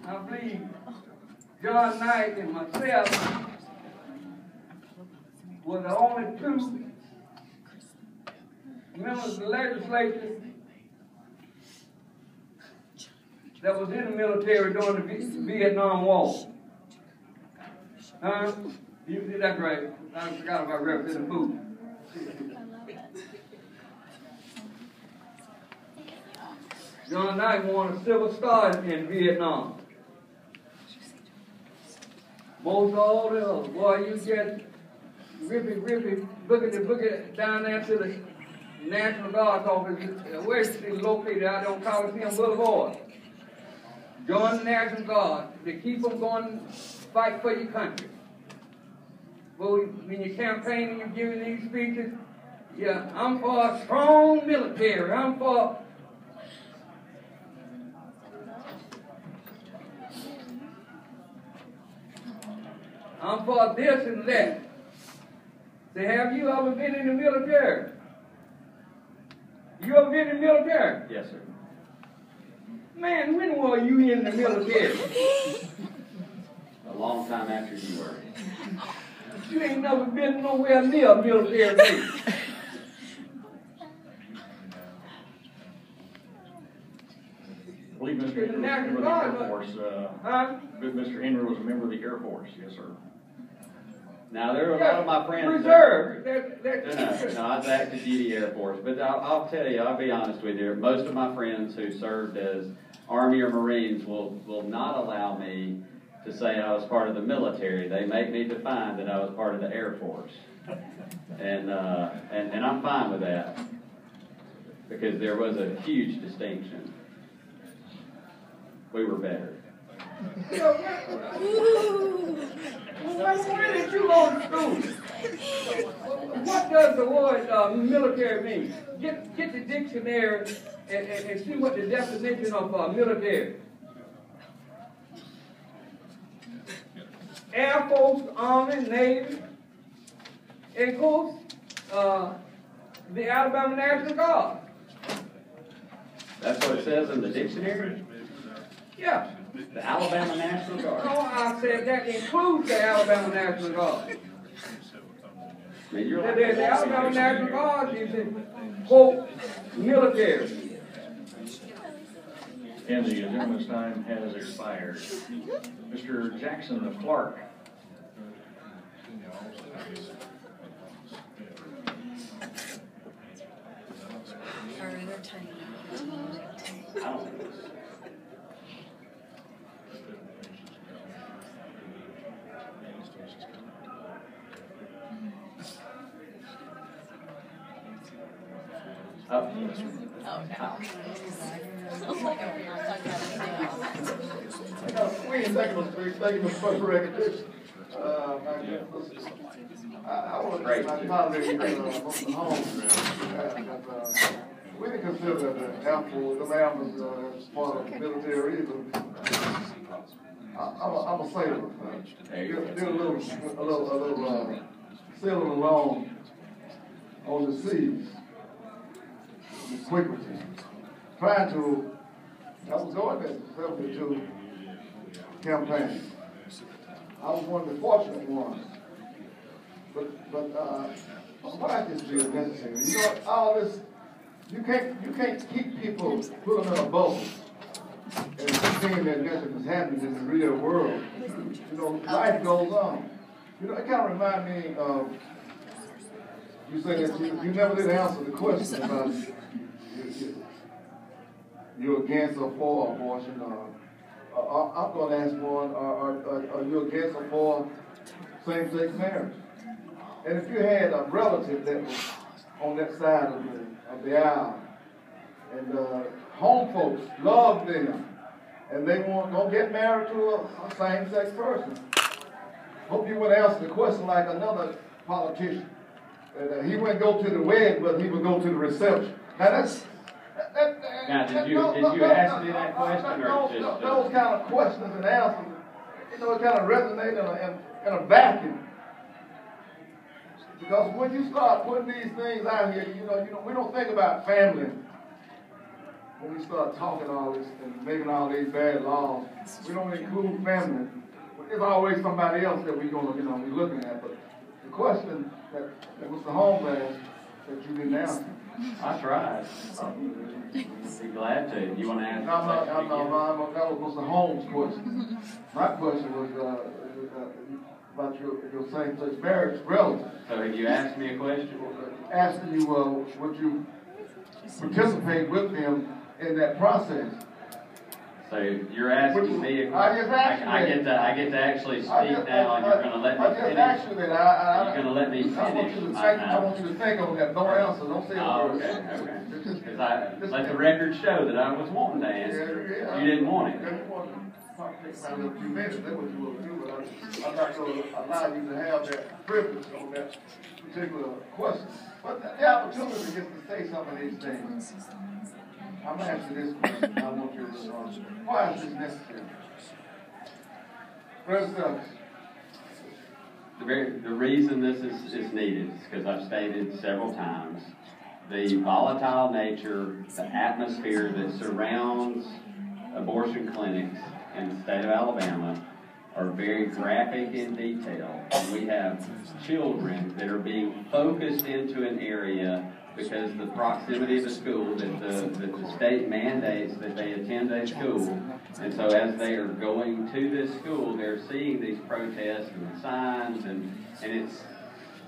I believe John Knight and myself were the only two members of the legislature that was in the military during the Vietnam War. Huh? That's right. I forgot about Representative Booth. John Knight won a Silver Star in Vietnam. Most all the others, boy, you get rippy, boogie down there to the National Guard's office. Where is it located? Out there on Coliseum Boulevard. Join the National Guard to keep them going, fight for your country. Well, when you're campaigning, you're giving these speeches, yeah, I'm for a strong military. I'm for this and that. Say, have you ever been in the military? You ever been in the military? Yes, sir. Man, when were you in the military? A long time after you were. You ain't never been nowhere near a military base. I believe Mr. Henry was a member of the Air Force. Mr. Henry was a member of the Air Force, yes, sir. Now, there are a lot of my friends. Reserve. No, I was active duty Air Force. But I'll tell you, I'll be honest with you, most of my friends who served as Army or Marines will not allow me to say I was part of the military. They make me define that I was part of the Air Force. And I'm fine with that, because there was a huge distinction. We were better. Where did you go to school? What does the word military mean? Get the dictionary and see what the definition of military. Air Force, Army, Navy, and of course, the Alabama National Guard. That's what it says in the dictionary? Yeah. The Alabama National Guard. No, I said that includes the Alabama National Guard. I mean, you're The Alabama National Guard is, quote, military. And the gentleman's time has expired. Mr. Jackson of Clark. Thank you for the recognition. I want to thank my colleague from home. We didn't consider the Air Force, the Alabama as part of the military either. I'm a sailor. Did a little sailing along on the seas with quickly. I was going to 72 campaign. I was one of the fortunate ones. But practice is necessary. You know, all this, you can't keep people, put them in a bubble and seeing that nothing is happening in the real world. You know, life goes on. You know, it kind of reminds me of, you say that you never did answer the question about you're against or for abortion. I'm going to ask one, are you against or for same-sex marriage? And if you had a relative that was on that side of the aisle, and home folks love them, and they want to get married to a same-sex person, hope you wouldn't answer the question like another politician. He wouldn't go to the wedding, but he would go to the reception. Now did you ask me that question, or just those kind of questions and answers, you know, it kind of resonate in a vacuum. Because when you start putting these things out here, you know, we don't think about family when we start talking all this and making all these bad laws, we don't include family. There's always somebody else that we're gonna, be looking at. But the question that Mr. Holmes asked that you didn't answer. I tried. Be glad to. You want to ask? No, that was Mr. Holmes' question. My question was about your same-sex marriage relative. So have you asked me a question? Asking you, would you participate with them in that process? So you're asking me a I just asked you I get to actually speak now, and you're going to let me finish. I just asked you that. You're going to let me finish. I want you to think on that. Don't answer. Don't say a word. Okay. Because let the record show that I was wanting to answer. Yeah. You didn't want it. You take about a few minutes. That's what you want to do. But I'm not going to allow you to have that privilege on that particular question. But the opportunity just to say some of these things. I'm going to ask you this question. I want you to respond. Why is this necessary? President The reason this is needed is because I've stated several times the volatile nature, the atmosphere that surrounds abortion clinics in the state of Alabama are very graphic in detail. And we have children that are being focused into an area because the proximity of the school, that the state mandates that they attend a school. And so as they are going to this school, they're seeing these protests and signs, and it's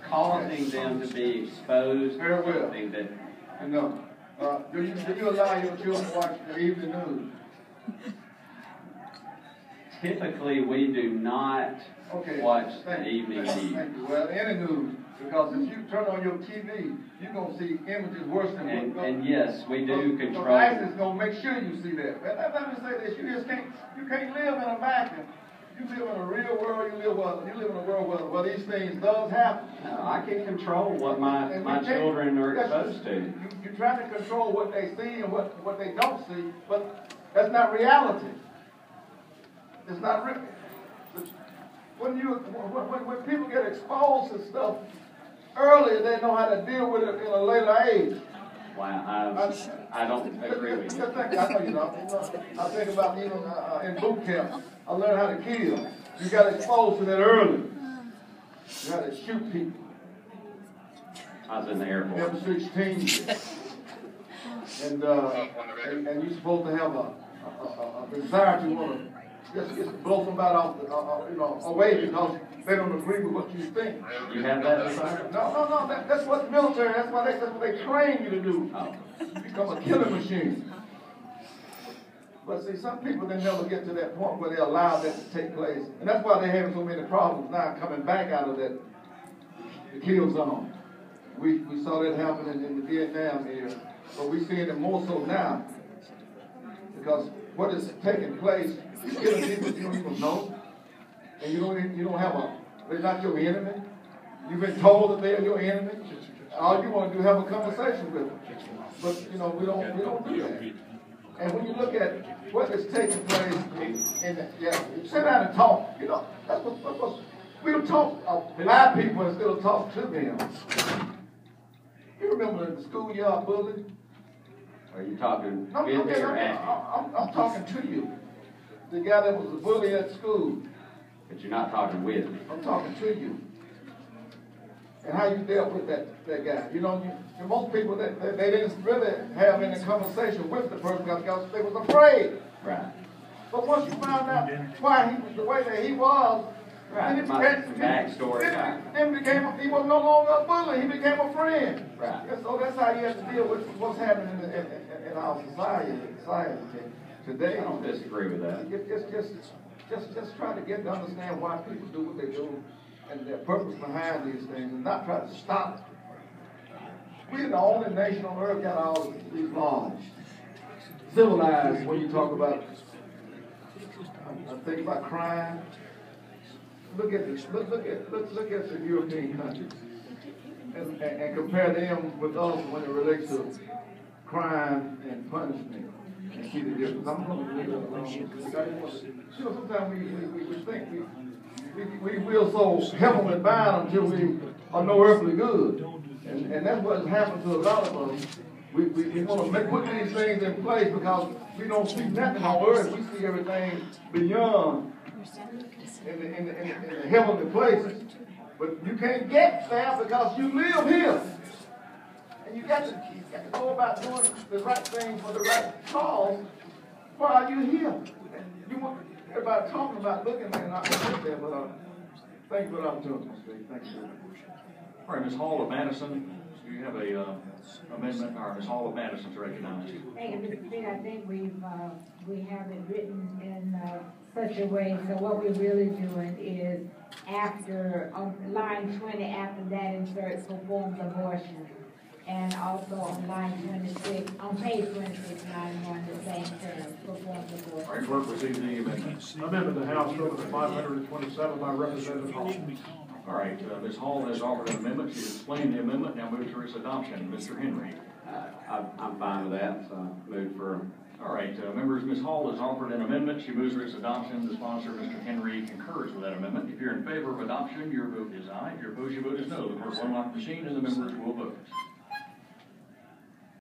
causing them to be exposed to something that... No. Do you allow your children to watch the evening news? Typically, we do not watch the evening news. Thank you. Well, any news, because if you turn on your TV, you're going to see images worse than and yes, we do control. So ISIS is going to make sure you see that. But let me say this: you can't live in a vacuum. You live in a real world. You live in a world where these things does happen. No, I can control what my children are exposed to. You're trying to control what they see and what they don't see, but that's not reality. It's not real. When people get exposed to stuff earlier, they know how to deal with it in a later age. Wow, I don't agree with you. I know you don't. I think about even in boot camp, I learned how to kill. You got exposed to that early. You had to shoot people. I was in the Air Force. M16. And you're supposed to have a desire to want to just blow somebody off, away because they don't agree with what you think. You have that desire? No. That's what the military. That's what they train you to do. Oh. Become a killing machine. But see, some people they never get to that point where they allow that to take place, and that's why they're having so many problems now coming back out of the kill zone. We saw that happening in the Vietnam era, but we're seeing it more so now because what is taking place. You're killing people you don't even know, and you don't have they're not your enemy. You've been told that they're your enemy. All you want to do is have a conversation with them. But we don't do that. And when you look at what is taking place you sit down and talk. That's what we'll talk by people instead of talk to them. You remember the schoolyard bully? Are you talking I'm talking to you. The guy that was a bully at school. But you're not talking with me. I'm talking to you. And how you dealt with that guy. Most people, they didn't really have any conversation with the person because they was afraid. Right. But once you found out why he was the way that he was, right. then Backstory. He was no longer a bully. He became a friend. Right. And so that's how you have to deal with what's happening in our society today. I don't disagree with that. Just try to get to understand why people do what they do and their purpose behind these things, and not try to stop it. We're the only nation on earth got all these laws. Civilized when you talk about think about crime. Look at the European countries and compare them with us when it relates to crime and punishment. And see the difference. I'm going to leave it alone. Sometimes we think we feel so heavenly bound until we are no earthly good. And that's what has happened to a lot of us. We want to put these things in place because we don't see nothing on earth. We see everything beyond in the heavenly places. But you can't get there because you live here. And you got to go about doing the right thing for the right cause while you're here. You want everybody talking about looking and not looking there, but thank you for the opportunity, Mr. Steve. Thank you. All right, Ms. Hall of Madison, do you have a amendment, or Ms. Hall of Madison's recognized? Thank you, Mr. Speaker. I think we have it written in such a way, so what we're really doing is after, on line 20, after that insert performs abortion. And also on line 26, on page 26, line 1, the same term, performs abortion. All right, clerk, receive the amendment. Amendment to House Bill number 527 by Representative Hall. All right, Ms. Hall has offered an amendment. She's explained the amendment. Now move to its adoption. Mr. Henry. I'm fine with that, so move for. All right, members, Ms. Hall has offered an amendment. She moves for its adoption. The sponsor, Mr. Henry, concurs with that amendment. If you're in favor of adoption, your vote is aye. If you're opposed, your vote is no. The clerk will unlock the machine and the members will vote.